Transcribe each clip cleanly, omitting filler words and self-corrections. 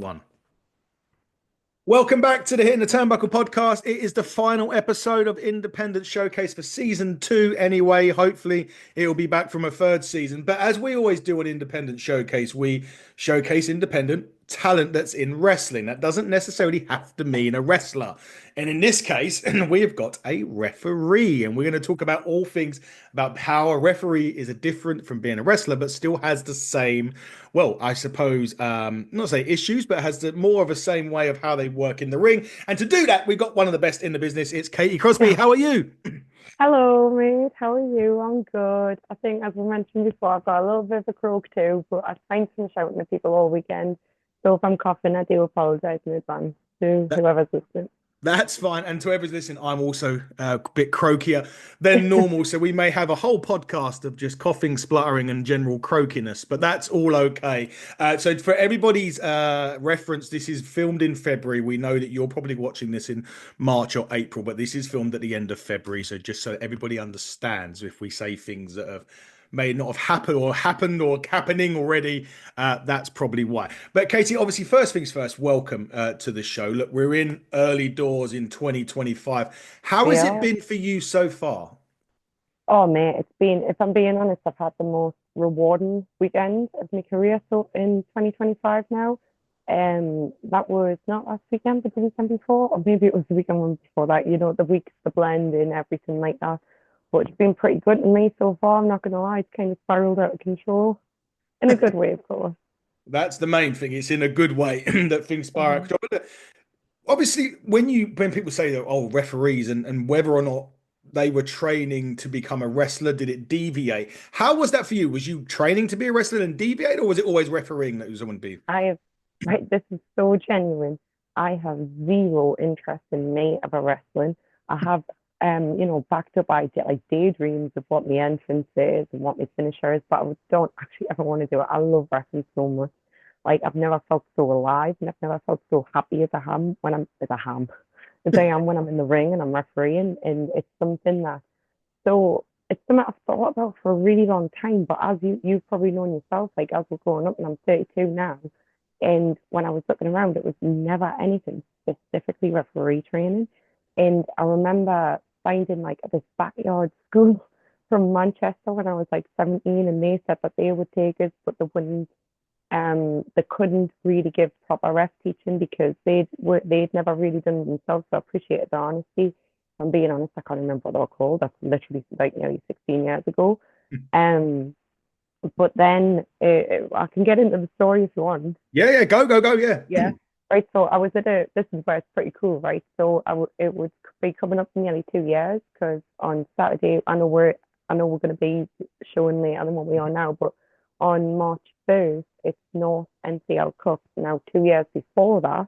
one. Welcome back to the Hitting the Turnbuckle podcast. It is the final episode of Independent Showcase for season two, anyway. Hopefully, it will be back from a third season. But as we always do on Independent Showcase, we showcase independent talent that's in wrestling. That doesn't necessarily have to mean a wrestler. And in this case, we have got a referee, and we're going to talk about all things about how a referee is a different from being a wrestler, but still has the same, well, I suppose, not say issues, but has more of a same way of how they work in the ring. And to do that, we've got one of the best in the business. It's Katie Crosby. How are you? Hello, mate. How are you? I'm good. I think, as I mentioned before, I've got a little bit of a croak too, but I find some shouting at people all weekend. So if I'm coughing, I do apologize in advance to whoever's listening. That's fine. And to everyone's listening, I'm also a bit croakier than normal. So we may have a whole podcast of just coughing, spluttering, and general croakiness, but that's all okay. So for everybody's reference, this is filmed in February. We know that you're probably watching this in March or April, but this is filmed at the end of February. So just so everybody understands, if we say things that have may not have happened or happening already. That's probably why. But Katie, obviously, first things first, welcome to the show. Look, we're in early doors in 2025. How has it Yeah. been for you so far? Oh, mate, it's been, if I'm being honest, I've had the most rewarding weekend of my career so in 2025 now. That was not last weekend, but the weekend before, or maybe it was the weekend one before that, the weeks, the blend and everything like that. But it's been pretty good to me so far. I'm not gonna lie, it's kind of spiraled out of control in a good way, of course. That's the main thing. It's in a good way that things spiral out of Mhm. control. But obviously, when people say that, oh, referees and whether or not they were training to become a wrestler, did it deviate? How was that for you? Was you training to be a wrestler and deviate, or was it always refereeing that was someone be? I have, right, this is so genuine. I have zero interest in me of a wrestling. I have, backed up like daydreams of what my entrance is and what my finisher is, but don't actually ever want to do it. I love wrestling so much. Like I've never felt so alive, and I've never felt so happy as a ham when I'm as a ham as I am when I'm in the ring and I'm refereeing, and it's something that it's something I've thought about for a really long time. But as you've probably known yourself, like as we're growing up, and I'm 32 now, and when I was looking around, it was never anything specifically referee training. And I remember finding like this backyard school from Manchester when I was like 17, and they said that they would take us, but they couldn't really give proper ref teaching because they'd never really done it themselves. So I appreciated the honesty. If I'm being honest, I can't remember what they were called. That's literally like nearly 16 years ago. Um, but then I can get into the story if you want. Yeah, yeah, go, go, go, yeah. Yeah. Right. So I was this is where it's pretty cool, right? So it would be coming up for nearly 2 years because on Saturday, I know we're going to be showing later than what we are now, but on March 1st, it's North NCL Cup. Now, 2 years before that,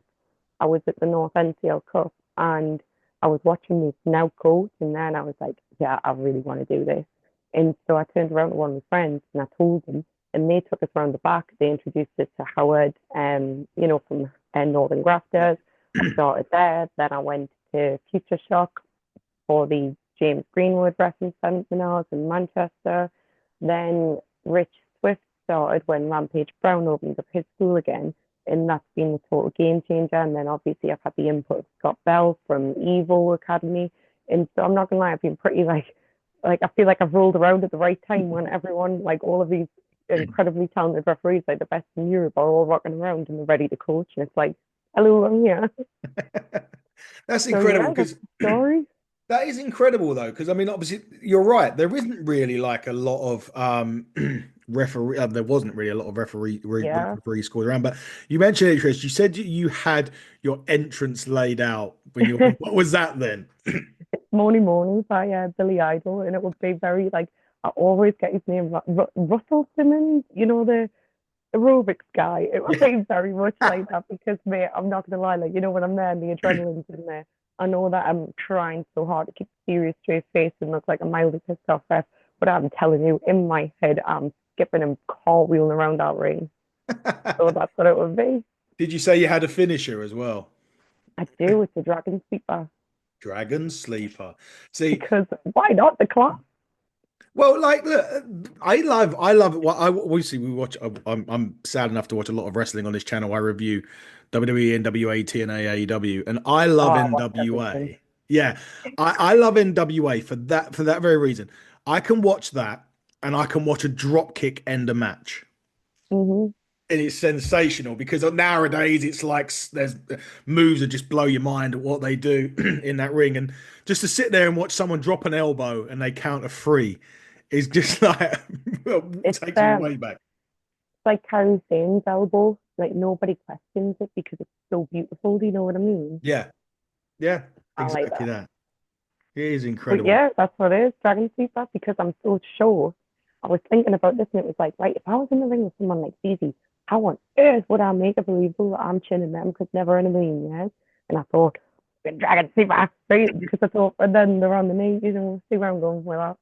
I was at the North NCL Cup and I was watching this now coach, and then I was like, yeah, I really want to do this. And so I turned around to one of my friends and I told them, and they took us around the back. They introduced us to Howard, from Northern Grafters. I started there. Then I went to Future Shock for the James Greenwood Wrestling Seminars in Manchester. Then Rich Swift started when Rampage Brown opened up his school again. And that's been a total game changer. And then obviously I've had the input of Scott Bell from Evo Academy. And so I'm not gonna lie, I've been pretty like I feel like I've rolled around at the right time when everyone, like all of these incredibly talented referees, like the best in Europe, are all rocking around and they're ready to coach. And it's like, hello, I'm here. That's So incredible yeah, that's because the story. that is incredible though, because I mean, obviously, you're right. There isn't really like a lot of referee. There wasn't really a lot of Yeah. referee scores around. But you mentioned it, Trish. You said you had your entrance laid out when you. What was that then? Morning Morning by Billy Idol, and it would be very like I always get his name Russell Simmons, the aerobics guy. It would Yeah. be very much like that because mate, I'm not gonna lie, like when I'm there and the adrenaline's in there, I know that I'm trying so hard to keep a serious straight face and look like a mildly pissed off ref, but I'm telling you, in my head, I'm skipping and cartwheeling around that ring. So that's what it would be. Did you say you had a finisher as well? I do. It's a dragon sleeper Dragon Sleeper. See, because why not the class? Well, like, look, I love it. Well, I obviously we watch. I'm sad enough to watch a lot of wrestling on this channel. I review WWE, NWA, TNA, AEW, and I Oh, love I watched everything. NWA. Yeah, I love NWA for that very reason. I can watch that, and I can watch a drop kick end a match. Hmm. And it's sensational because nowadays it's like there's moves that just blow your mind at what they do in that ring, and just to sit there and watch someone drop an elbow and they count a three is just like It's takes me way back. like Karen Sane's elbow. Like nobody questions it because it's so beautiful. Do you know what I mean? Yeah, yeah, I like exactly that. that. It is But incredible. yeah, that's what it is. Dragon Sleeper, because I'm so short. I was thinking about this and it was like, right, if I was in the ring with someone like Zizi, how on earth would I make it believable that I'm chinning them? Because never in a million years. And I thought, Dragon Sleeper, right? Because I thought, and then they're on the knee, see where I'm going with that.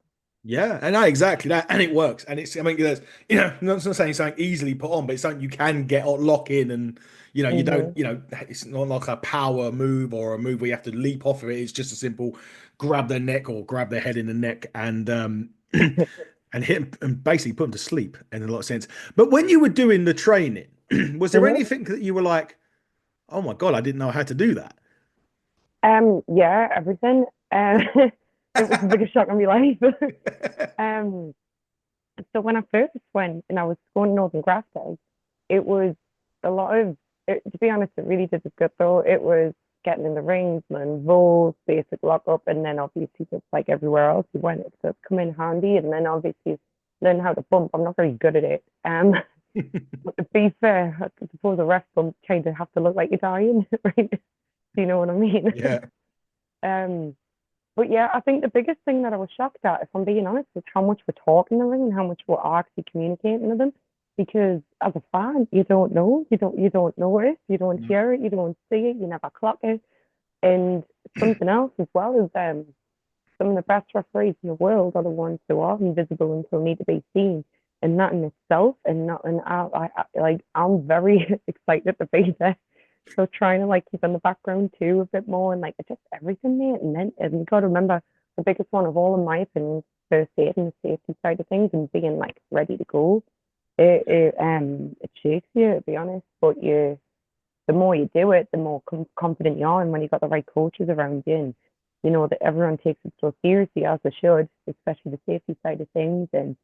Yeah, and I exactly that, and it works. And it's I mean, there's not saying something easily put on, but it's something you can get or lock in, and you don't, Hmm. it's not like a power move or a move where you have to leap off of it. It's just a simple grab their neck or grab their head in the neck and and hit 'em and basically put them to sleep in a lot of sense. But when you were doing the training, was there Hmm. anything that you were like, oh my God, I didn't know how to do that? Yeah, everything. It was the biggest shock of my life. um, so when I first went and I was going to Northern Grafton, it was a lot of, to be honest, it really did a good though. It was getting in the rings, and rolls, basic lock up, and then obviously just like everywhere else you went, it's come in handy. And then obviously learn how to bump. I'm not very good at it. But to be fair, I suppose a ref bump kind of have to look like you're dying, right? Do you know what I mean? Yeah. Um, but yeah, I think the biggest thing that I was shocked at, if I'm being honest, was how much we're talking to them and how much we're actually communicating to them. Because as a fan, you don't know, you don't know it, you don't hear it, you don't see it, you never clock it. And something else as well is some of the best referees in the world are the ones who are invisible until need to be seen. And that in itself, and not and like I'm very excited to be there. So trying to like keep in the background too a bit more and like just everything there. And you got to remember the biggest one of all, in my opinion, is first aid and the safety side of things and being like ready to go. It shakes you to be honest, but the more you do it, the more confident you are, and when you've got the right coaches around you, and you know that everyone takes it so seriously as they should, especially the safety side of things. And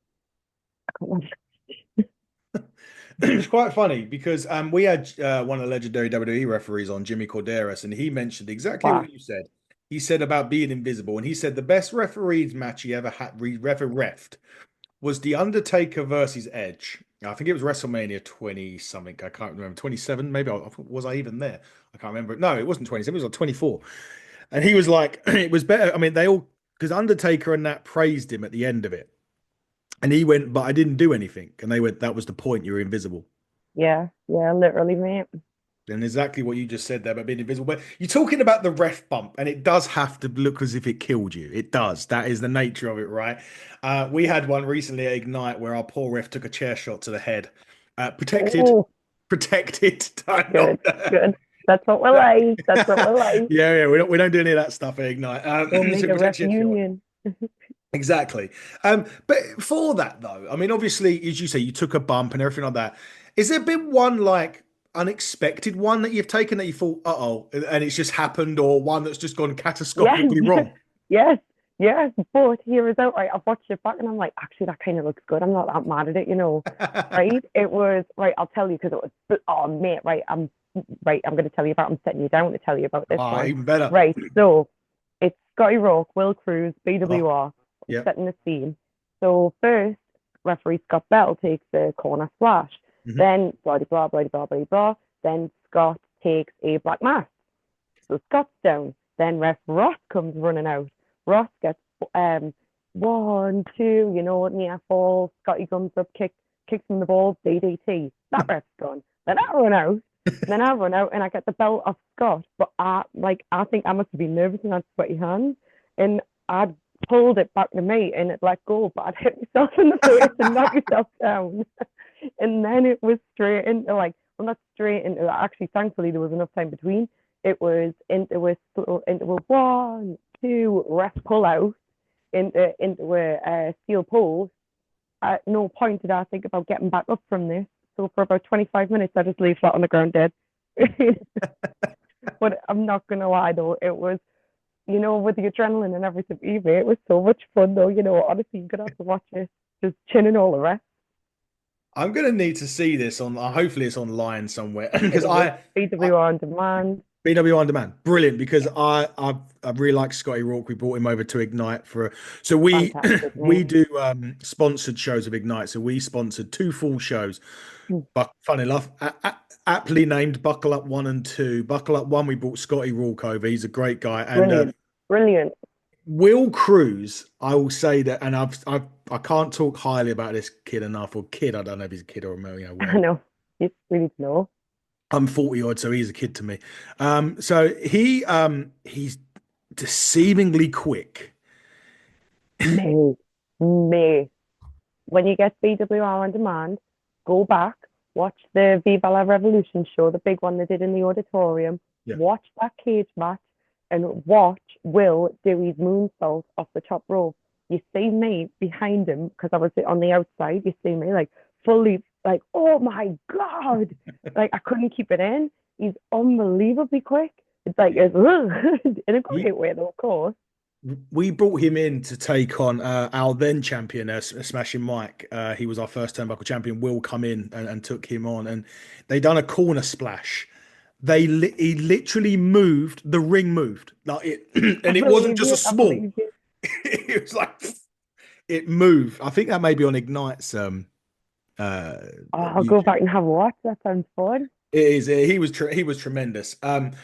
I can't remember. It's quite funny because we had one of the legendary WWE referees on, Jimmy Corderas, and he mentioned exactly Wow. what you said. He said about being invisible, and he said the best refereed match he ever had, ever refed, was The Undertaker versus Edge. I think it was WrestleMania 20 something. I can't remember. 27, maybe. Was I even there? I can't remember. No, it wasn't 27. It was like 24. And he was like, it was better. I mean, they all, because Undertaker and that praised him at the end of it. And he went, but I didn't do anything. And they went, that was the point. You're invisible. Yeah, yeah, literally, mate. And exactly what you just said there about being invisible. But you're talking about the ref bump, and it does have to look as if it killed you. It does. That is the nature of it, right? We had one recently at Ignite where our poor ref took a chair shot to the head. Protected, Oh, protected. Not, good, good. That's what we like. That's what we yeah, like. yeah. We don't do any of that stuff at Ignite. We'll make So a ref protection shot. union. Exactly. But for that though, I mean, obviously, as you say, you took a bump and everything like that. Is there been one like unexpected one that you've taken that you thought, uh-oh, and it's just happened, or one that's just gone Yes, catastrophically wrong? yes, yes. But here is out, right? I've watched it back and I'm like, actually, that kind of looks good. I'm not that mad at it, right? It was, right, I'll tell you because it was, oh, mate, right, I'm going to tell you about, I'm setting you down to tell you about this Ah, one. even better. Right, so it's Scotty Rourke, Will Cruz, Oh, BWR, yeah. setting the scene. So first, referee Scott Bell takes the corner splash. Mhm. Then blah blah blah blah blah blah. Then Scott takes a black mass. So Scott's down. Then ref Ross comes running out. Ross gets um 1, 2, near fall. Scotty comes up, kicks him the ball, DDT. That ref's gone. Then I run out. Then I run out and I get the belt off Scott. But I think I must have been nervous and had sweaty hands. And I'd pulled it back to me and it let go, but I'd hit myself in the face and knocked myself down. And then it was straight into like, well, not straight into, actually, thankfully, there was enough time between. It was into a 1, 2 ref pull out. into a steel pole. At no point did I think about getting back up from this. So for about 25 minutes, I just lay flat on the ground dead. But I'm not gonna lie though, it was, with the adrenaline and everything, even it was so much fun though. Honestly, you're gonna have to watch it, just chinning all the rest. I'm gonna need to see this on. Hopefully, it's online somewhere because It was I BWR on demand. BW on demand, brilliant. Because I really like Scotty Rourke. We brought him over to Ignite so we Fantastic, we mate. do sponsored shows of Ignite. So we sponsored two full shows. But fun enough, aptly named Buckle Up One and Two. Buckle Up One, we brought Scotty Rourke over. He's a great guy, and Brilliant. Brilliant. Will Cruz. I will say that, and I can't talk highly about this kid enough. Or kid, I don't know if he's a kid or I whatever. know. It's really to know. I'm 40 odd, so he's a kid to me. So he's deceivingly quick. May. May. When you get BWR on demand, go back, watch the Viva La Revolution show, the big one they did in the auditorium, Yeah. watch that cage match, and watch Will do his moonsault off the top rope. You see me behind him because I was on the outside. You see me like fully like, oh my God. Like I couldn't keep it in. He's unbelievably quick. It's like, it's, in a He, great way, though, of course. we brought him in to take on our then champion, Smashing Mike. He was our first turnbuckle champion. Will come in and took him on, and they done a corner splash. He literally moved. The ring moved like it, I and it wasn't believe just a you. I small. believe you. It was like it moved. I think that may be on Ignite's uh Oh, I'll go YouTube. back and have a watch. That sounds fun. It is. He was tremendous. And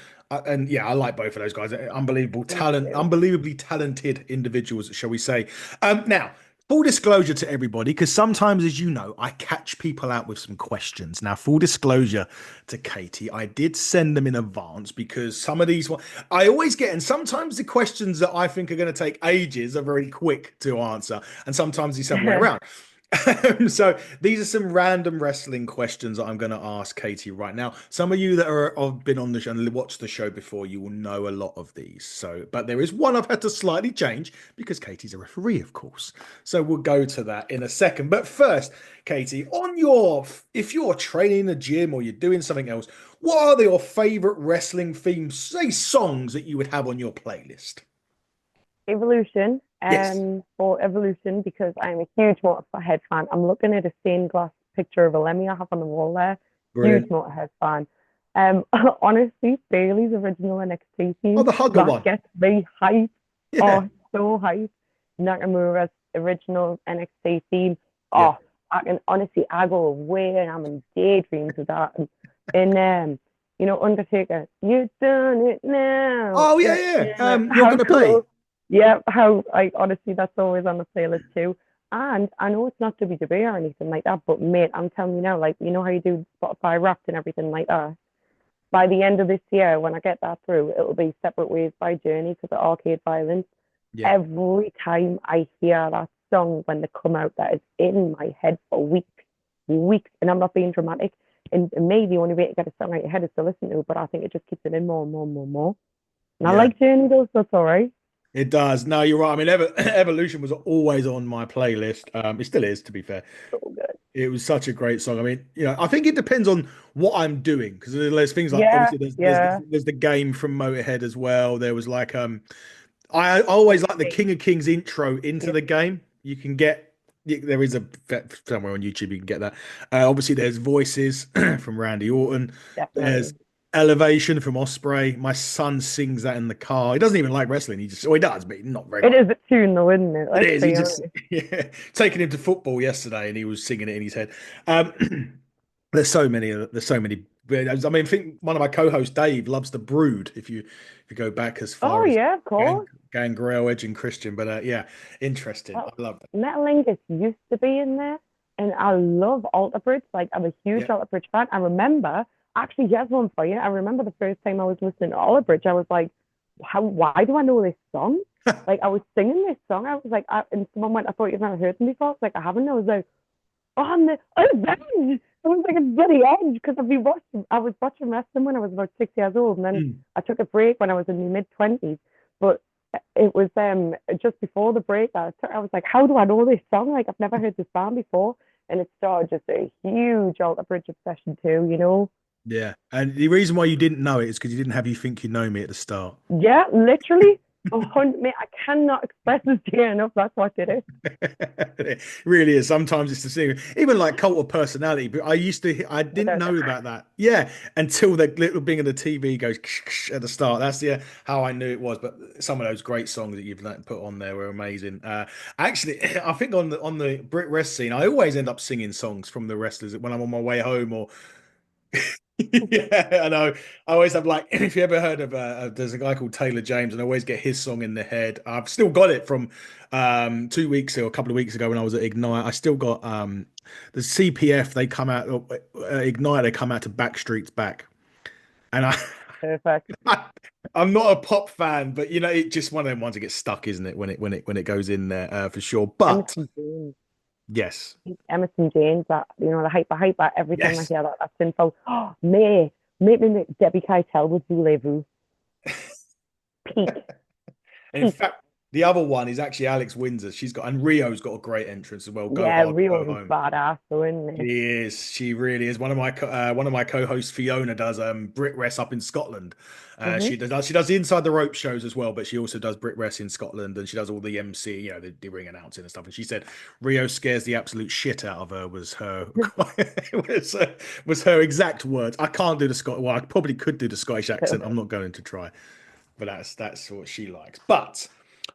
yeah, I like both of those guys. Unbelievable Me talent, too. unbelievably talented individuals, shall we say? Now, full disclosure to everybody, because sometimes, as you know, I catch people out with some questions. Now, full disclosure to Katie, I did send them in advance because some of these I always get, and sometimes the questions that I think are going to take ages are very quick to answer, and sometimes the other way around. So these are some random wrestling questions that I'm going to ask Katie right now. Some of you that have been on the show and watched the show before, you will know a lot of these. So, but there is one I've had to slightly change because Katie's a referee, of course. So we'll go to that in a second. But first, Katie, if you're training in the gym or you're doing something else, what are your favorite wrestling themes, say songs that you would have on your playlist? Evolution. Yes, For Evolution, because I'm a huge Motorhead fan. I'm looking at a stained glass picture of a Lemmy I have on the wall there. Huge brilliant. Motorhead fan. Honestly, Bailey's original NXT Oh, theme the Hugger that one. gets me hyped. Yeah. Oh, so hyped. Nakamura's original NXT theme. Yeah. Oh, I go away and I'm in daydreams with that. And Undertaker, you've done it now. Oh, yeah, yeah. You're How gonna pay. cool. Yeah, how I honestly that's always on the playlist too. And I know it's not WWE or anything like that, but mate, I'm telling you now, like how you do Spotify Wrapped and everything like that. By the end of this year, when I get that through, it'll be Separate Ways by Journey because of Arcade Violence. Yeah. Every time I hear that song when they come out, that is in my head for weeks, weeks, and I'm not being dramatic. And maybe the only way to get a song out of your head is to listen to it, but I think it just keeps it in more and more and more and more. And I Yeah. like Journey though, so it's all right. It does. No, you're right. I mean, Evolution was always on my playlist. It still is, to be fair. So good. It was such a great song. I mean, I think it depends on what I'm doing because there's things like Yeah, obviously yeah. there's the game from Motorhead as well. There was like I always like the King of Kings intro into Yeah, the game. You can get there is a somewhere on YouTube you can get that. Obviously, there's Voices from Randy Orton. There's definitely. Elevation from Osprey. My son sings that in the car. He doesn't even like wrestling. He does, but not very It much. is a tune though, isn't it? It Let's is. He be just honest. yeah, taking him to football yesterday, and he was singing it in his head. Um, there's so many. There's so many. I mean, I think one of my co-hosts, Dave, loves the Brood. If you go back as Oh far as yeah, of course. Gangrel, Edge, and Christian, but yeah, interesting. Well, I love that. Metalingus used to be in there, and I love Alter Bridge. Like I'm a huge Yeah, Alter Bridge fan. I remember actually, here's one for you. I remember the first time I was listening to Alter Bridge, I was like, how? Why do I know this song? Like I was singing this song. I was like, and someone went, I thought you've never heard them before. It's like I haven't. I was like, on the revenge. I was like a bloody edge because I was watching wrestling when I was about 6 years old, and then Mm. I took a break when I was in my mid 20s. But it was just before the break. I was like, how do I know this song? Like I've never heard this band before, and it started just a huge Alter Bridge obsession too. You know? Yeah. And the reason why you didn't know it is because you didn't have You Think You Know Me at the start. Yeah, literally. 100, mate, I cannot express this to you enough. That's what did it. It really is. Sometimes it's the same. Even like cult of personality, but I didn't Without know about that. Yeah, until the little thing on the TV goes at the start. That's how I knew it was. But some of those great songs that you've put on there were amazing. Actually, I think on the Brit Rest scene, I always end up singing songs from the wrestlers when I'm on my way home or yeah, I know. I always have like, if you ever heard of, there's a guy called Taylor James, and I always get his song in the head. I've still got it from 2 weeks ago, a couple of weeks ago when I was at Ignite. I still got the CPF. They come out Ignite. They come out to Backstreet's Back, and Perfect. I'm not a pop fan, but you know, it's just one of them ones that gets stuck, isn't it? When it goes in there for sure. But Emerson James. yes, Emerson James, that the hyper. Every time I yes. hear that's info. Oh, May, make me Debbie Keitel with Voulez-Vous. Peak, And in peak. fact, the other one is actually Alex Windsor. And Rio's got a great entrance as well. Go Yeah, hard, go Rio is home. badass, though, isn't it? She is. She really is. One of my co-hosts, Fiona, does Brit Rest up in Scotland. Mm-hmm. She does the Inside the Rope shows as well, but she also does Brit Rest in Scotland, and she does all the MC, the ring announcing and stuff. And she said Rio scares the absolute shit out of her was her was her exact words. I can't do the Scot. Well, I probably could do the Scottish accent. I'm not going to try, but that's what she likes. But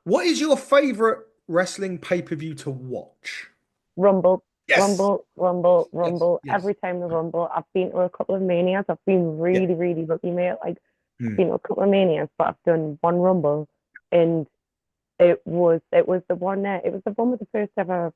what is your favorite wrestling pay-per-view to watch? Rumble, Yes. Yes. Rumble. Yes. Every time the Rumble, I've been to a couple of manias. I've been Yeah. really, really lucky, mate. Like I've Hmm. been to a couple of manias, but I've done one Rumble, and it was the one it was the one with the first ever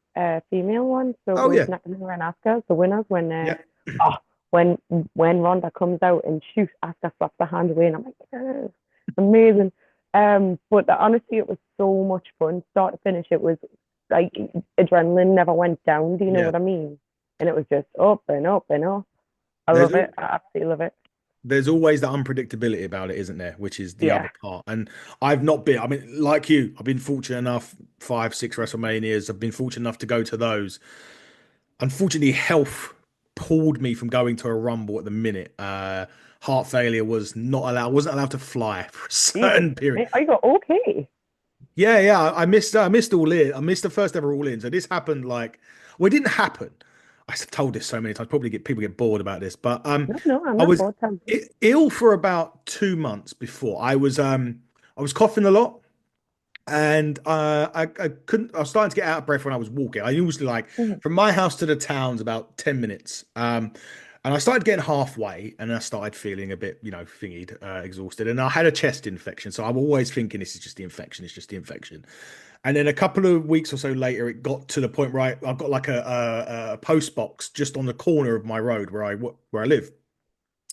female one. So it Oh was yeah. Nakamura and Asuka, the winners. When Yeah. oh when when Ronda comes out and shoots Asuka slaps her hand away, and I'm like, "Yes, amazing." But honestly, it was so much fun, start to finish. It was like adrenaline never went down. Do you know Yeah. what I mean? And it was just up and up and up. I There's love al- it. I absolutely love it. there's always that unpredictability about it, isn't there? Which is the Yeah. other part. And I've not been, I mean, like you, I've been fortunate enough, 5, 6 WrestleManias. I've been fortunate enough to go to those. Unfortunately, health pulled me from going to a Rumble at the minute. Heart failure wasn't allowed to fly for a Jesus, certain period. mate, I got okay. Yeah, yeah, I missed all in. I missed the first ever all in. So this happened like, well, it didn't happen. I've told this so many times. Probably get people get bored about this, but No, no, I'm I not was bored. Tell me. ill for about 2 months before. I was coughing a lot, and I couldn't. I was starting to get out of breath when I was walking. I usually like Mhm. from my house to the town's about 10 minutes. And I started getting halfway, and I started feeling a bit, thingied, exhausted, and I had a chest infection. So I'm always thinking this is just the infection. It's just the infection. And then a couple of weeks or so later, it got to the point where I've got like a post box just on the corner of my road where I live,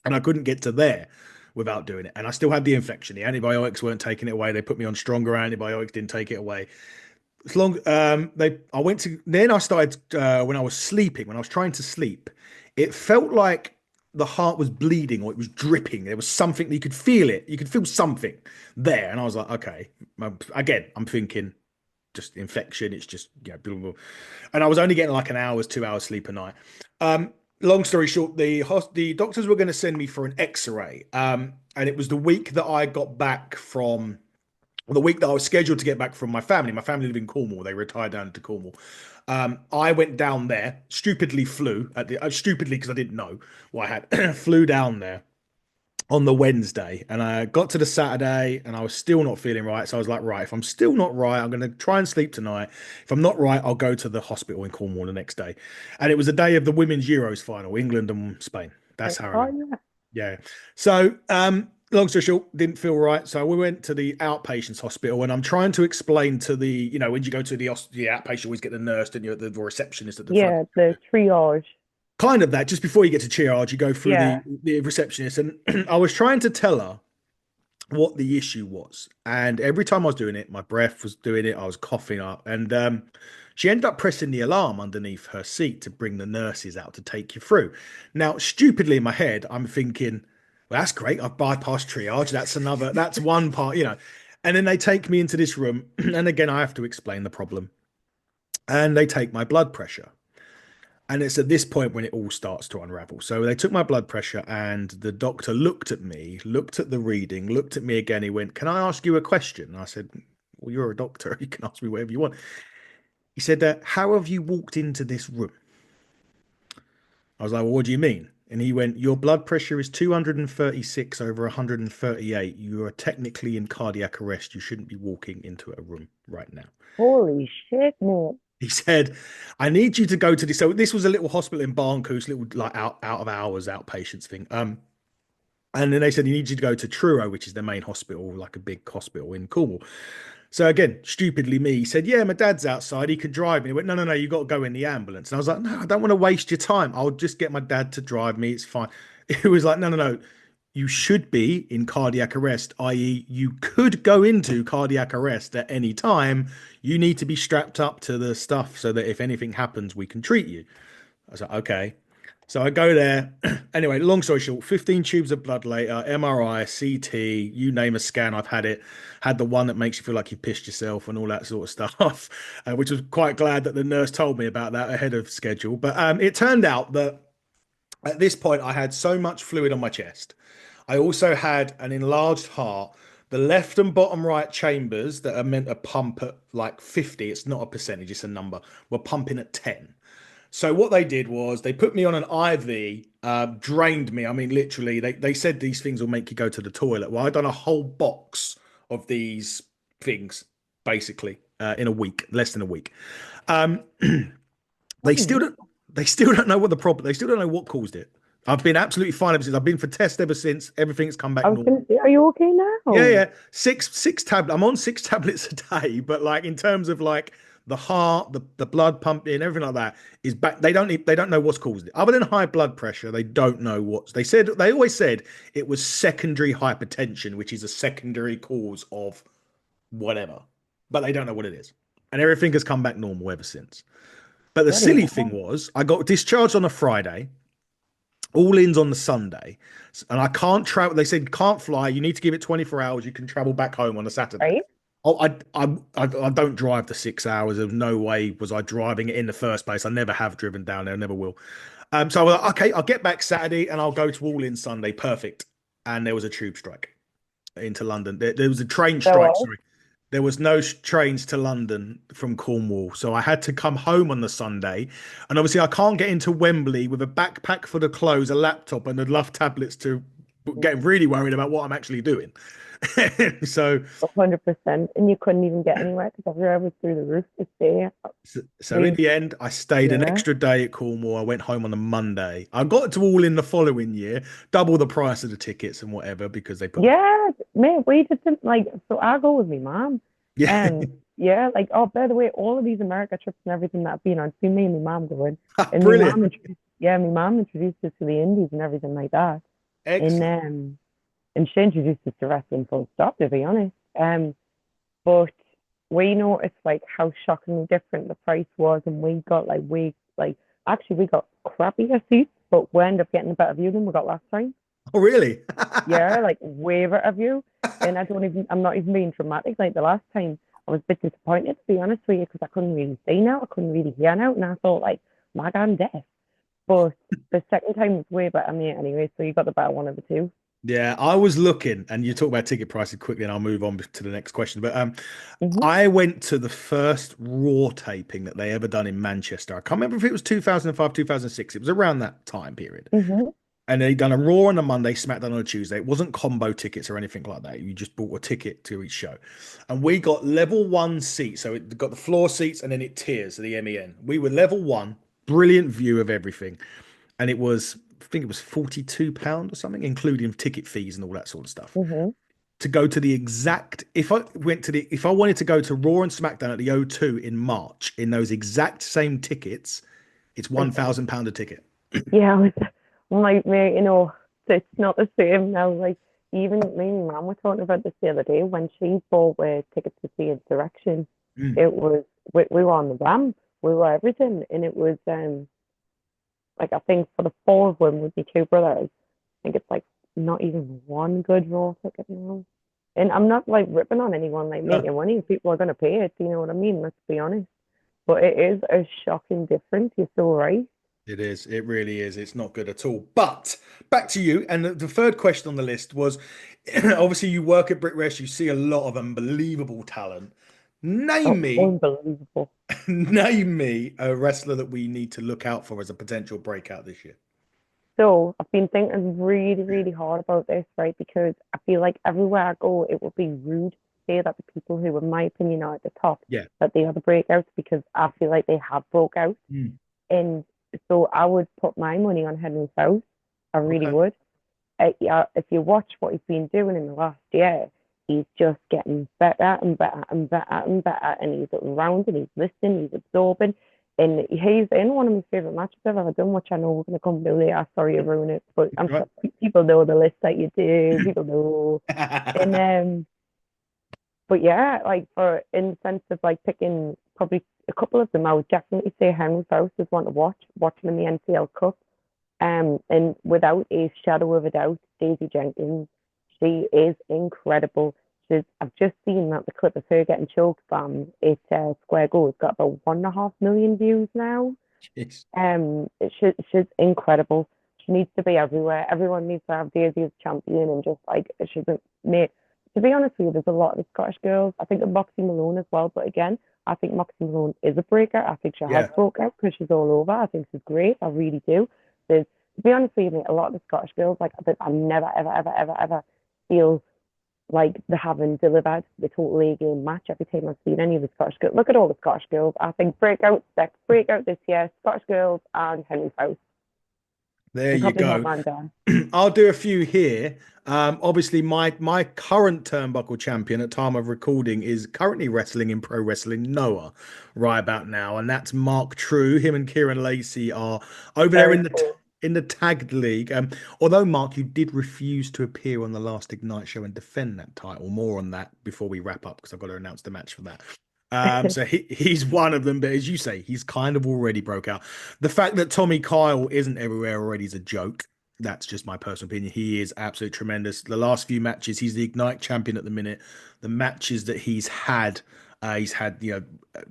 and I couldn't get to there without doing it. And I still had the infection. The antibiotics weren't taking it away. They put me on stronger antibiotics, didn't take it away. As long they I went to then I started when I was sleeping, when I was trying to sleep, it felt like the heart was bleeding or it was dripping. There was something that you could feel it. You could feel something there. And I was like, okay. Again, I'm thinking just infection. It's just blah, blah, blah. And I was only getting like an hour's 2 hours sleep a night. Long story short, the doctors were going to send me for an X-ray. And it was the week that I was scheduled to get back from my family. My family live in Cornwall. They retired down to Cornwall. I went down there, stupidly flew stupidly because I didn't know what I had. Flew down there on the Wednesday, and I got to the Saturday, and I was still not feeling right. So I was like, right, if I'm still not right, I'm going to try and sleep tonight. If I'm not right, I'll go to the hospital in Cornwall the next day. And it was the day of the Women's Euros final, England and Spain. That's how I Oh remember. yeah, Yeah. So, long story short, didn't feel right. So we went to the outpatients hospital, and I'm trying to explain to when you go to the outpatient, you always get the nurse, and you the receptionist at the front. yeah. The triage. Kind of that. Just before you get to triage, you go through Yeah, the receptionist, and I was trying to tell her what the issue was. And every time I was doing it, my breath was doing it. I was coughing up, and she ended up pressing the alarm underneath her seat to bring the nurses out to take you through. Now, stupidly in my head, I'm thinking, well, that's great. I've bypassed triage. That's one part. And then they take me into this room, and again, I have to explain the problem. And they take my blood pressure. And it's at this point when it all starts to unravel. So they took my blood pressure, and the doctor looked at me, looked at the reading, looked at me again. He went, "Can I ask you a question?" And I said, "Well, you're a doctor. You can ask me whatever you want." He said, "How have you walked into this room?" I was like, "Well, what do you mean?" And he went, "Your blood pressure is 236 over 138. You are technically in cardiac arrest. You shouldn't be walking into a room right now." Holy shit, mate. He said, "I need you to go to this." So this was a little hospital in Barncouche, little like out of hours outpatients thing. And then they said, "You need you to go to Truro, which is the main hospital, like a big hospital in Cornwall." So again, stupidly me, he said, "Yeah, my dad's outside. He can drive me." He went, "No, no, no, you got to go in the ambulance." And I was like, "No, I don't want to waste your time. I'll just get my dad to drive me. It's fine." It was like, "No, no, no. You should be in cardiac arrest, i.e., you could go into cardiac arrest at any time. You need to be strapped up to the stuff so that if anything happens, we can treat you." I was like, "Okay." So I go there. Anyway, long story short, 15 tubes of blood later, MRI, CT, you name a scan, I've had it. Had the one that makes you feel like you pissed yourself and all that sort of stuff, which was quite glad that the nurse told me about that ahead of schedule. But it turned out that at this point, I had so much fluid on my chest. I also had an enlarged heart. The left and bottom right chambers that are meant to pump at like 50, it's not a percentage, it's a number, were pumping at 10. So what they did was they put me on an IV, drained me. I mean, literally, they said these things will make you go to the toilet. Well, I'd done a whole box of these things, basically, in a week, less than a week. Um, they Oh, still don't. They still don't know what the problem. They still don't know what caused it. I've been absolutely fine ever since. I've been for tests ever since. Everything's come I back was normal. gonna say, are you okay Yeah, now? yeah. Six tablet. I'm on six tablets a day, but like in terms of like the heart, the blood pumping, everything like that is back. They don't know what's caused it. Other than high blood pressure, they don't know what's. They always said it was secondary hypertension, which is a secondary cause of whatever, but they don't know what it is, and everything has come back normal ever since. But the Bloody silly thing hell. was, I got discharged on a Friday, all ins on the Sunday, and I can't travel. They said can't fly. You need to give it 24 hours. You can travel back home on a Saturday. Right? Oh, I don't drive the 6 hours. There's no way was I driving it in the first place. I never have driven down there. Never will. So I was like, okay, I'll get back Saturday and I'll go to All In Sunday. Perfect. And there was a tube strike into London. There was a train There strike. was. Sorry, there was no trains to London from Cornwall, so I had to come home on the Sunday. And obviously, I can't get into Wembley with a backpack full of clothes, a laptop, and enough tablets to get really worried about what I'm actually doing. so, 100%. And you couldn't even get anywhere because everywhere was through the roof this day. so in They, the end, I stayed an yeah. extra day at Cornwall. I went home on a Monday. I got to All In the following year, double the price of the tickets and whatever because they put the price. Yeah, mate, we just didn't like, so I go with my mom. Yeah, And yeah, like, oh, by the way, all of these America trips and everything that I've been on, see me and my mom going. And my brilliant, mom introduced, yeah, my mom introduced us to the Indies and everything like that. And excellent. and she introduced us to wrestling full stop, to be honest. But we noticed like how shockingly different the price was, and we got actually we got crappier seats, but we ended up getting a better view than we got last time. Oh, really? Yeah, like way better view. And I'm not even being dramatic. Like the last time, I was a bit disappointed to be honest with you because I couldn't really see now, I couldn't really hear now, and I thought like, my God, I'm deaf. But the second time was way better, mate. Anyway, so you got the better one of the two. Yeah, I was looking, and you talk about ticket prices quickly, and I'll move on to the next question. But Mhm. I went to the first Raw taping that they ever done in Manchester. I can't remember if it was 2005, 2006. It was around that time period. Mhm. And they done a Raw on a Monday, SmackDown on a Tuesday. It wasn't combo tickets or anything like that. You just bought a ticket to each show. And we got level one seats. So it got the floor seats and then it tiers, the MEN. We were level one, brilliant view of everything. And it was, I think it was £42 or something, including ticket fees and all that sort of stuff. Mhm. To go to the exact, if I wanted to go to Raw and SmackDown at the O2 in March in those exact same tickets, it's £1,000 a ticket. Yeah, I'm like, mate, it's not the same now. Like, even me and my mum were talking about this the other day when she bought tickets to see Insurrection. Mm. It was we were on the ramp, we were everything, and it was like I think for the four of them with the two brothers, I think it's like not even one good raw ticket now. And I'm not like ripping on anyone, like No, making money. People are gonna pay it, you know what I mean? Let's be honest. But it is a shocking difference. You're so right. it is. It really is. It's not good at all. But back to you. And the third question on the list was obviously you work at BritWrest, you see a lot of unbelievable talent. Oh, Name me, unbelievable. name me a wrestler that we need to look out for as a potential breakout this year. So I've been thinking really, really hard about this, right? Because I feel like everywhere I go, it would be rude to say that the people who, in my opinion, are at the top, Yeah. that they are the breakouts because I feel like they have broke out. Mm. And so I would put my money on Henry Faust. I really Okay. would. Yeah, if you watch what he's been doing in the last year, he's just getting better and better and better and better. And he's around and he's listening, he's absorbing. And he's in one of my favorite matches I've ever done, which I know we're going to come to later. Sorry to ruin it, but I'm Right. sure people know the list that you do. People know. And but yeah, like for in the sense of like picking probably a couple of them, I would definitely say Henry Faust is one to watch. Watching in the NCL Cup, and without a shadow of a doubt, Daisy Jenkins, she is incredible. I've just seen that the clip of her getting choked slammed at Square Go has got about 1.5 million views now. Jeez. She's incredible. She needs to be everywhere. Everyone needs to have Daisy as champion, and just like she's a mate. To be honest with you, there's a lot of Scottish girls. I think of Moxie Malone as well, but again, I think Moxie Malone is a breaker. I think she has Yeah. broke out because she's all over. I think she's great. I really do. There's, to be honest with you, mate, a lot of the Scottish girls, like I never, ever, ever, ever, ever feel like they haven't delivered the total A game match every time I've seen any of the Scottish girls. Look at all the Scottish girls. I think breakout this year, Scottish girls and Henry Faust. There And you probably go. Hot Man Dan. I'll do a few here. Obviously, my current turnbuckle champion at time of recording is currently wrestling in Pro Wrestling Noah right about now, and that's Mark True. Him and Kieran Lacey are over there Very in cool. the tagged league. Although Mark, you did refuse to appear on the last Ignite show and defend that title. More on that before we wrap up because I've got to announce the match for that. So he's one of them, but as you say, he's kind of already broke out. The fact that Tommy Kyle isn't everywhere already is a joke. That's just my personal opinion. He is absolutely tremendous. The last few matches, he's the Ignite champion at the minute. The matches that he's had,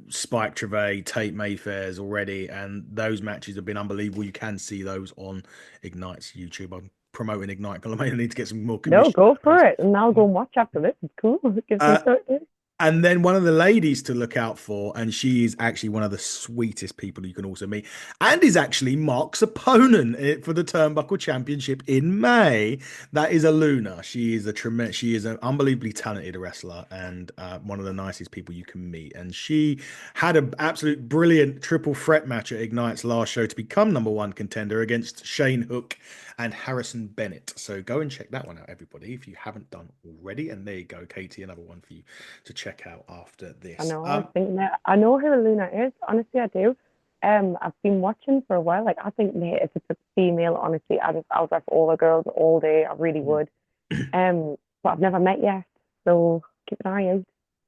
Spike Trevay, Tate Mayfair's already, and those matches have been unbelievable. You can see those on Ignite's YouTube. I'm promoting Ignite, but I may need to get some more No, commission. go for it. And I'll go and watch after this. It's cool. It gives me Uh, something. and then one of the ladies to look out for, and she is actually one of the sweetest people you can also meet, and is actually Mark's opponent for the Turnbuckle Championship in May. That is Aluna. She is a tremendous, she is an unbelievably talented wrestler and one of the nicest people you can meet. And she had an absolute brilliant triple threat match at Ignite's last show to become number one contender against Shane Hook and Harrison Bennett. So go and check that one out, everybody, if you haven't done already. And there you go, Katie, another one for you to check out after I this. know. I was thinking that. I know who Luna is. Honestly, I do. I've been watching for a while. Like, I think, mate, if it's a female, honestly, I'll dress all the girls all day. I really would. But I've never met yet, so keep an eye out.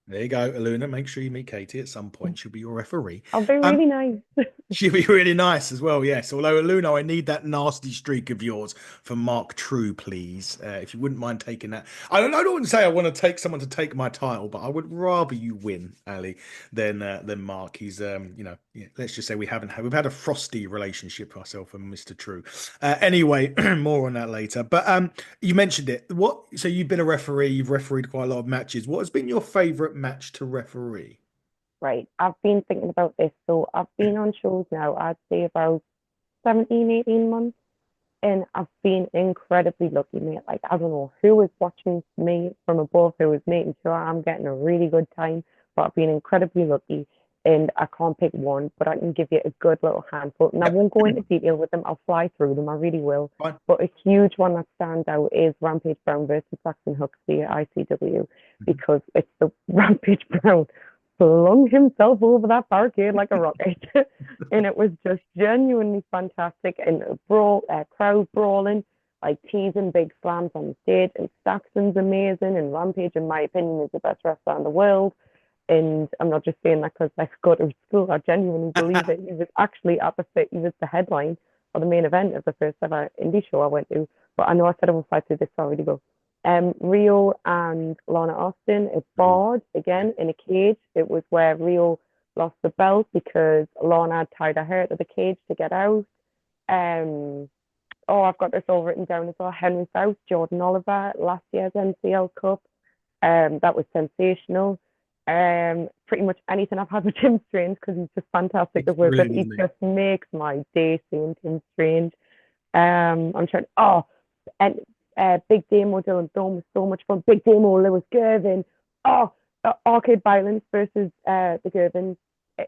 There you go, Aluna. Make sure you meet Katie at some point. She'll be your referee. I'll be Um, really nice. She'll be really nice as well, yes. Although, Luna, I need that nasty streak of yours for Mark True, please. If you wouldn't mind taking that. I don't want to say I want to take someone to take my title, but I would rather you win, Ali, than Mark. He's yeah, let's just say we've had a frosty relationship myself and Mr. True. Anyway, more on that later. But you mentioned it. So you've been a referee, you've refereed quite a lot of matches. What has been your favorite match to referee? Right. I've been thinking about this. So I've been on shows now, I'd say about 17, 18 months. And I've been incredibly lucky, mate. Like, I don't know who is watching me from above, who is making sure I'm getting a really good time, but I've been incredibly lucky. And I can't pick one, but I can give you a good little handful. And I Yep. won't go into detail with them. I'll fly through them. I really will. Fine. But a huge one that stands out is Rampage Brown versus Saxon Huxley at ICW Mhm. because it's the Rampage Brown flung himself over that barricade like a rocket. And it was just genuinely fantastic. And a crowd brawling, like teasing big slams on the stage. And Saxon's amazing. And Rampage, in my opinion, is the best wrestler in the world. And I'm not just saying that because I go to school. I genuinely believe it. He was actually he was the headline or the main event of the first ever indie show I went to. But I know I said I would fight through this, so I really will. Rio and Lana Austin, it Ooh, barred yeah. again in a cage. It was where Rio lost the belt because Lana had tied her hair to the cage to get out. Um, oh, I've got this all written down as well. Henry South, Jordan Oliver, last year's NCL Cup. That was sensational. Pretty much anything I've had with Tim Strange because he's just fantastic to It's work with. brilliant, He isn't it? just makes my day seeing Tim Strange. I'm trying. And Big Damo Dylan Thorne was so much fun. Big Damo Lewis Gervin. Oh, Arcade Violence versus the Gervins.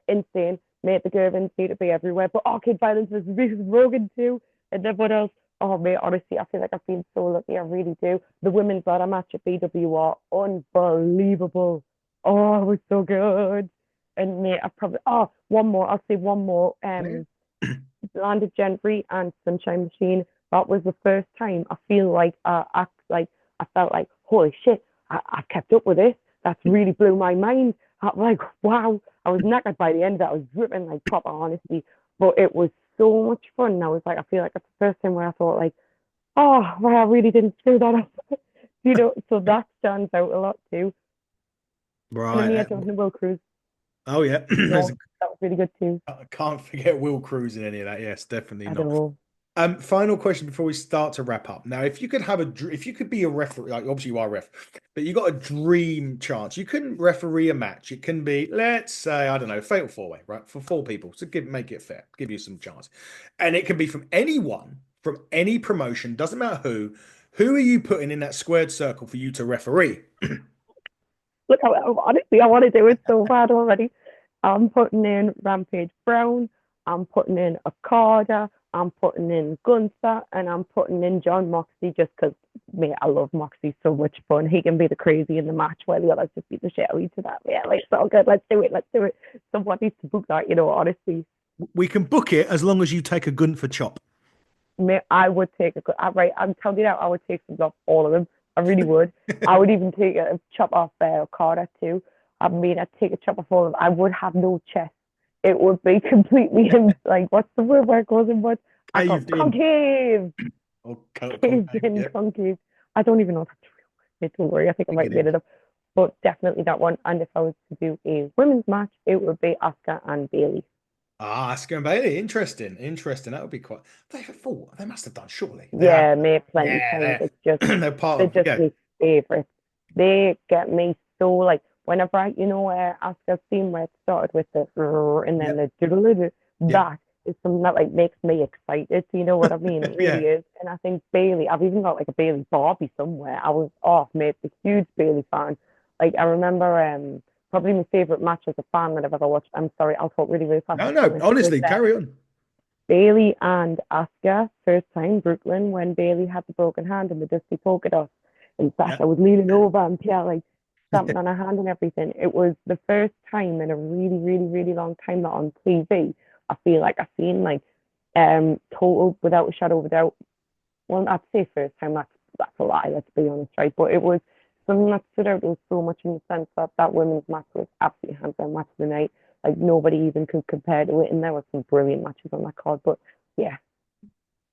Insane. Mate, the Gervins need to be everywhere. But Arcade Violence versus Rogan too. And everyone else. Oh, mate, honestly, I feel like I've been so lucky. I really do. The women's ladder match at BWR, unbelievable. Oh, it was so good. And mate, I probably, one more. I'll say one more. Yeah. Landed Gentry and Sunshine Machine. That was the first time I feel like I felt like holy shit, I kept up with this. That's really blew my mind. I'm like wow, I was knackered by the end. I was dripping like proper honesty, but it was so much fun. And I was like, I feel like that's the first time where I thought like, oh, well, I really didn't screw that up. So that stands out a lot too. And then Right. we had Jonathan Will Cruz. Oh yeah. No, that was really good too. I can't forget Will Cruz in any of that. Yes, definitely I not. don't know. Final question before we start to wrap up. Now, if you could have if you could be a referee, like obviously you are a ref, but you got a dream chance. You couldn't referee a match. It can be, let's say, I don't know, fatal four way, right, for four people to make it fair, give you some chance, and it can be from anyone, from any promotion, doesn't matter who. Who are you putting in that squared circle for you to referee? Look, honestly, I want to do it so bad already. I'm putting in Rampage Brown. I'm putting in Okada. I'm putting in Gunther, and I'm putting in John Moxley just because, mate, I love Moxley so much fun. He can be the crazy in the match while the others just beat the shit out of each other. Yeah, like so good. Let's do it. Let's do it. Someone needs to book that, honestly. We can book it as long as you take a Gunther chop. I would take a good. Right, I'm telling you now, I would take some off all of them. I really would. I would even take a chop off Carter too. I mean, I'd take a chop off all of them. I would have no chest. It would be completely like what's the word where it goes in what? I got Caved in. concave, Or caved concave, in, yeah. concave. I don't even know if that's real. Don't worry, I think I I think might it have made is. it up. But definitely that one. And if I was to do a women's match, it would be Asuka and Bailey. Ah, Oscar and Bailey. Interesting. Interesting. That would be quite. They thought they must have done surely. They have. Yeah, mate, plenty times. Yeah, It's just they're part they're of. just Yeah, my favorites. They get me so like whenever Asuka's theme where it started with the and then yep, the doodle yep, that is something that like makes me excited. So you know what I mean? It yeah. really is. And I think Bailey, I've even got like a Bailey Barbie somewhere. I was off, mate, a huge Bailey fan. Like I remember probably my favorite match as a fan that I've ever watched. I'm sorry, I'll talk really, really fast, I No, no. promise. Was Honestly, carry on. Bailey and Asuka, first time Brooklyn, when Bailey had the broken hand and the dusty polka dots. In fact, Yeah. I was leaning over and Pierre like stamping on her hand and everything. It was the first time in a really, really, really long time that on TV I feel like I've seen like total without a shadow of a doubt. Well, I'd say first time that's a lie, let's be honest, right? But it was something that stood out. There was so much in the sense that that women's match was absolutely hands down match of the night. Like nobody even could compare to it, and there were some brilliant matches on that card. But yeah,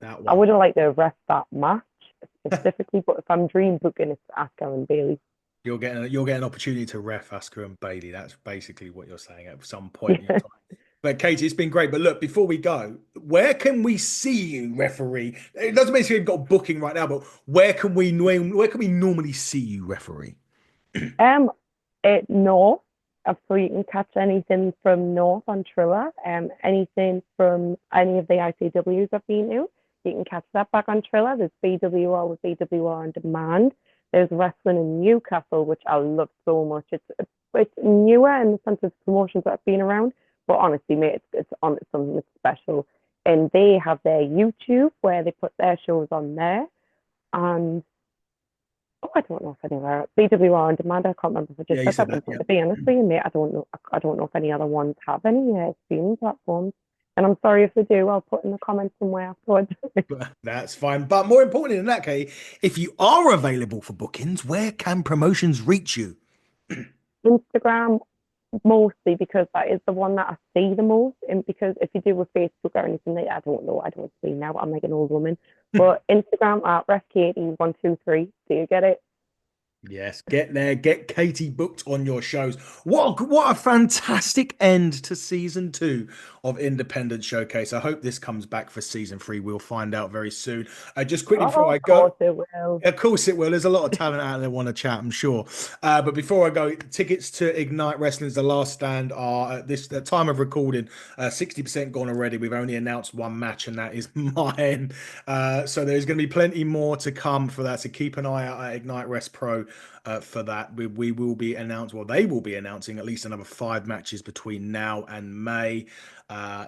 That I one. would have liked to rest that match specifically. But if I'm dream booking, it's Asuka and Bailey. You'll get an opportunity to ref Oscar and Bailey. That's basically what you're saying at some point in your Yeah. time. But Katie, it's been great. But look, before we go, where can we see you, referee? It doesn't mean you've got a booking right now, but where can we normally see you, referee? Um, it North, so you can catch anything from North on Triller, anything from any of the ICWs I've been to, you can catch that back on Triller. There's BWR with BWR on demand. There's wrestling in Newcastle, which I love so much. It's newer in the sense of promotions that have been around, but honestly, mate, it's on something that's special. And they have their YouTube where they put their shows on there, and oh, I don't know if anywhere BWR on demand. I can't remember if I Yeah, just you said said that that. one. Yeah. To be honest with you, mate, I don't know. I don't know if any other ones have any streaming platforms. And I'm sorry if they do. I'll put in the comments somewhere afterwards. That's fine. But more importantly than that, Katie, if you are available for bookings, where can promotions reach you? Instagram mostly because that is the one that I see the most. And because if you do with Facebook or anything, like, I don't know. I don't see now. I'm like an old woman. But Instagram at refkatie123. Do you get it? Yes, get there, get Katie booked on your shows. What a fantastic end to season two of Independent Showcase. I hope this comes back for season three. We'll find out very soon. Just quickly before Oh, I of go, course it will. of course it will. There's a lot of talent out there want to chat, I'm sure. But before I go, tickets to Ignite Wrestling's The Last Stand are at this the time of recording, 60% gone already. We've only announced one match, and that is mine. So there's going to be plenty more to come for that. So keep an eye out at Ignite Rest Pro for that. We will be announced, well, they will be announcing at least another five matches between now and May.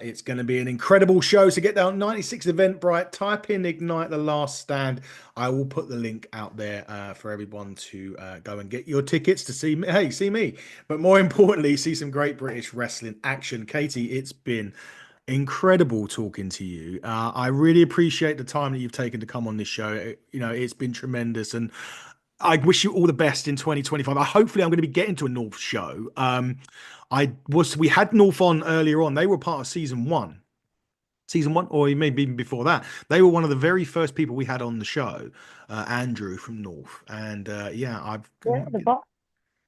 It's going to be an incredible show. So get down 96 Eventbrite, type in Ignite The Last Stand. I will put the link out there for everyone to go and get your tickets to see me. Hey, see me. But more importantly, see some great British wrestling action. Katie, it's been incredible talking to you. I really appreciate the time that you've taken to come on this show. It's been tremendous, and I wish you all the best in 2025. Hopefully, I'm going to be getting to a North show. We had North on earlier on. They were part of season one, or maybe even before that. They were one of the very first people we had on the show, Andrew from North. And yeah, Yeah, the boss.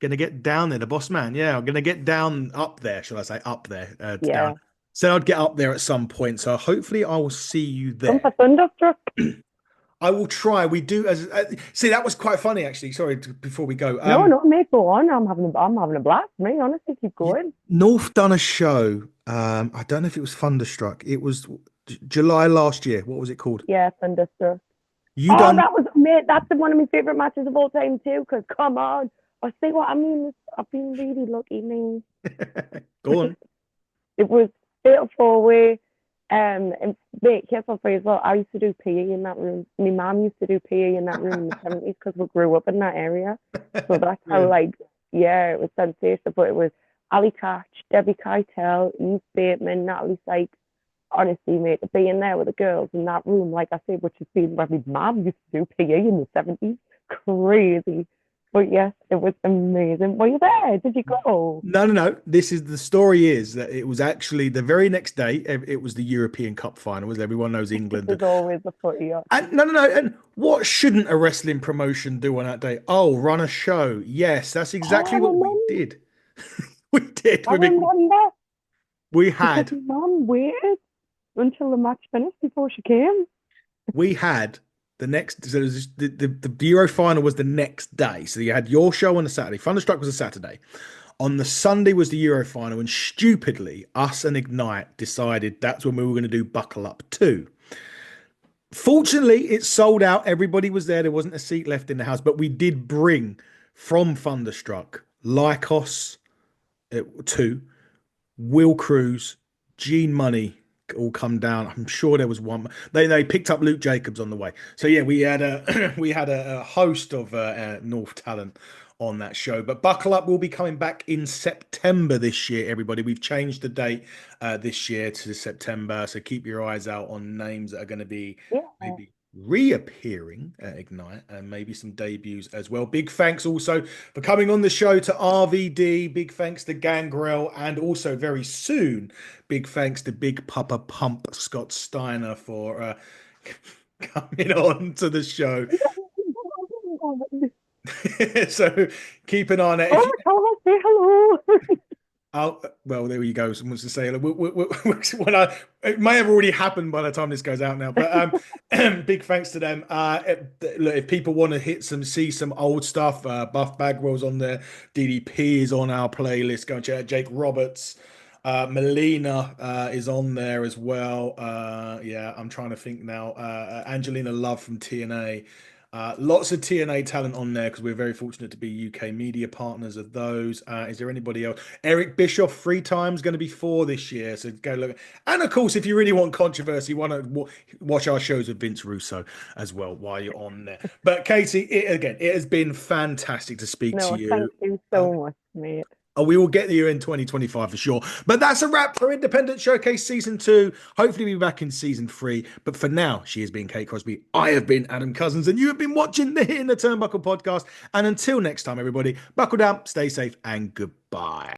gonna get down there, the boss man. Yeah, I'm gonna get down up there, shall I say, up there, down. Yeah. So I'd get up there at some point. So hopefully I will see you Come there. for Thunderstruck. I will try. We do as see that was quite funny actually. Sorry, before we go. No, no, mate, go on. I'm having a blast, mate. Honestly, keep going. North done a show. I don't know if it was Thunderstruck. It was July last year. What was it called? Yeah, Thunderstruck. You Oh, done? that was mate. That's one of my favorite matches of all time too. Because come on, I see what I mean. I've been really lucky, man. Go on. It was fatal four way. And mate, here's one for you as well. I used to do PE in that room. My mum used to do PE in that room in the 70s because we grew up in that area. So that's how, Brilliant. like, yeah, it was sensational. But it was Ali Catch, Debbie Keitel, Eve Bateman, Natalie Sykes. Honestly, mate, being there with the girls in that room, like I said, which has been where my mum used to do PE in the 70s. Crazy. But yes, it was amazing. Were you there? Did you go? No, no, no. This is the story is that it was actually the very next day. It was the European Cup final, as everyone knows, England. There's always a footy. And no, no, no. And what shouldn't a wrestling promotion do on that day? Oh, run a show. Yes, that's Oh, I exactly what we remember. did. We did. I remember We because had my mum waited until the match finished before she came. we had the next so it was the Euro final was the next day. So you had your show on the Saturday. Thunderstruck was a Saturday. On the Sunday was the Euro final, and stupidly, us and Ignite decided that's when we were going to do Buckle Up 2. Fortunately, it sold out. Everybody was there. There wasn't a seat left in the house, but we did bring from Thunderstruck Lycos 2, Will Cruz, Gene Money all come down. I'm sure there was one. They picked up Luke Jacobs on the way. So yeah, we had a we had a host of North talent on that show. But Buckle Up will be coming back in September this year. Everybody, we've changed the date this year to September. So keep your eyes out on names that are going to be Yeah. maybe reappearing at Ignite and maybe some debuts as well. Big thanks also for coming on the show to RVD. Big thanks to Gangrel, and also very soon, big thanks to Big Papa Pump Scott Steiner for coming on to the show. So keep an eye on it. If Oh, you, tell her say hello. oh, well, there you go. Someone wants to say when it may have already happened by the time this goes out now, but big thanks to them. If people want to see some old stuff, Buff Bagwell's on there, DDP is on our playlist. Go and check out Jake Roberts. Melina is on there as well. Yeah, I'm trying to think now. Angelina Love from TNA. Lots of TNA talent on there because we're very fortunate to be UK media partners of those. Is there anybody else? Eric Bischoff, 3 times going to be 4 this year. So go look. And of course, if you really want controversy, want to watch our shows with Vince Russo as well while you're on there. But Katie, it has been fantastic to speak to No, you. thank you so much, mate. Oh, we will get you in 2025 for sure. But that's a wrap for Independent Showcase Season 2. Hopefully, we'll be back in Season 3. But for now, she has been Kate Crosby. I have been Adam Cousins. And you have been watching the Hit in the Turnbuckle podcast. And until next time, everybody, buckle down, stay safe, and goodbye.